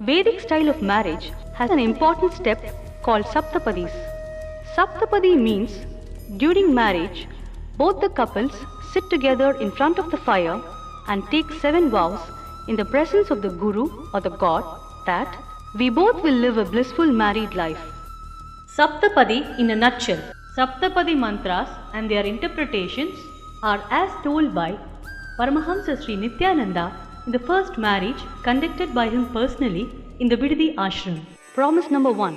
Vedic style of marriage has an important step called SAPTAPADIs. SAPTAPADI means during marriage, both the couples sit together in front of the fire and take 7 vows in the presence of the Guru or the God that we both will live a blissful married life. SAPTAPADI in a nutshell. SAPTAPADI mantras and their interpretations are as told by Paramahamsa Sri Nityananda in the first marriage conducted by him personally in the Vididi ashram. Promise number 1.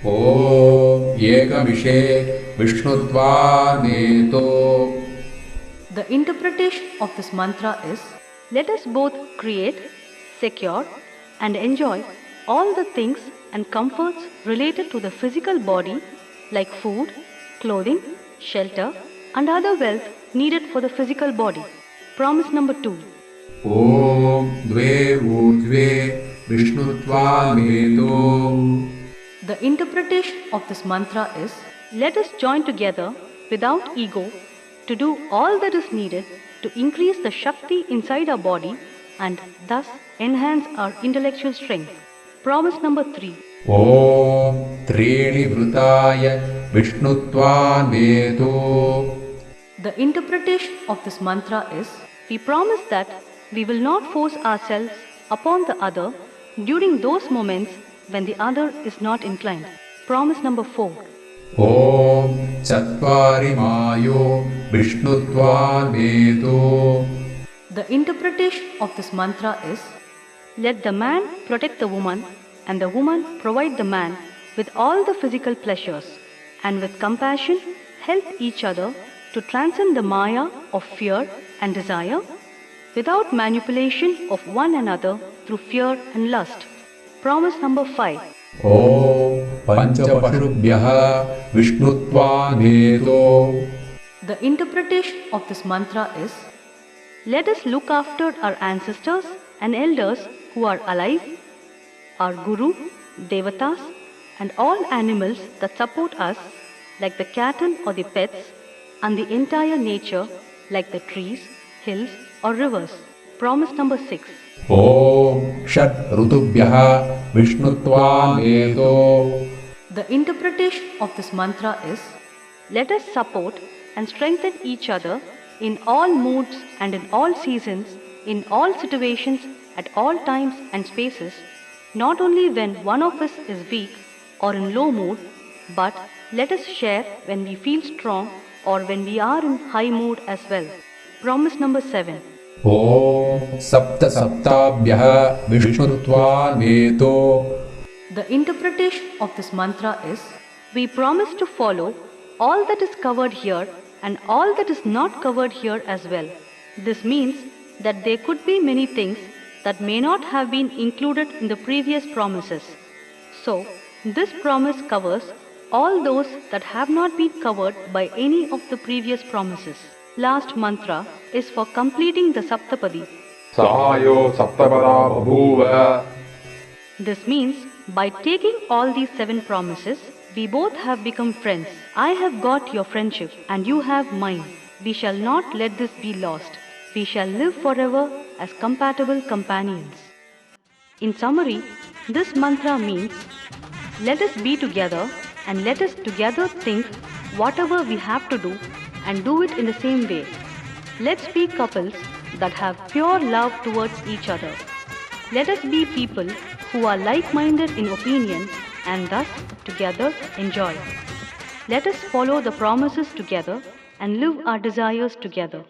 Om Ekavishe Vishnutvaneto. The interpretation of this mantra is: let us both create, secure, and enjoy all the things and comforts related to the physical body like food, clothing, shelter, and other wealth needed for the physical body. Promise number 2. Om Dve Urdhve Vishnutvaneto. The interpretation of this mantra is: let us join together without ego to do all that is needed to increase the Shakti inside our body and thus enhance our intellectual strength. Promise number 3. Om Trini Vrutaya Vishnutvaneto. The interpretation of this mantra is: we promise that we will not force ourselves upon the other during those moments when the other is not inclined. Promise number 4. Om Chatvari Mayo Vishnutvaneto. The interpretation of this mantra is: let the man protect the woman and the woman provide the man with all the physical pleasures, and with compassion help each other to transcend the maya of fear and desire without manipulation of one another through fear and lust. Promise number 5. Om Panchapashubhyaha Vishnutvaneto. The interpretation of this mantra is: let us look after our ancestors and elders who are alive, our Guru, Devatas, and all animals that support us, like the cattle or the pets, and the entire nature, like the trees, hills, or rivers. Promise number 6. Om Shat Rutubhyaha Vishnutvaneto. The interpretation of this mantra is: let us support and strengthen each other in all moods and in all seasons, in all situations, at all times and spaces, not only when one of us is weak or in low mood, but let us share when we feel strong or when we are in high mood as well. Promise number 7. Om Saptabhyaha Vishnutvaneto. The interpretation of this mantra is: we promise to follow all that is covered here and all that is not covered here as well. This means that there could be many things that may not have been included in the previous promises. So, this promise covers all those that have not been covered by any of the previous promises. Last mantra is for completing the Saptapadi. Sahayo Saptapada Babhuva. This means by taking all these 7 promises, we both have become friends. I have got your friendship and you have mine. We shall not let this be lost. We shall live forever as compatible companions. In summary, this mantra means: let us be together and let us together think whatever we have to do and do it in the same way. Let's be couples that have pure love towards each other. Let us be people who are like-minded in opinion and thus together enjoy. Let us follow the promises together and live our desires together.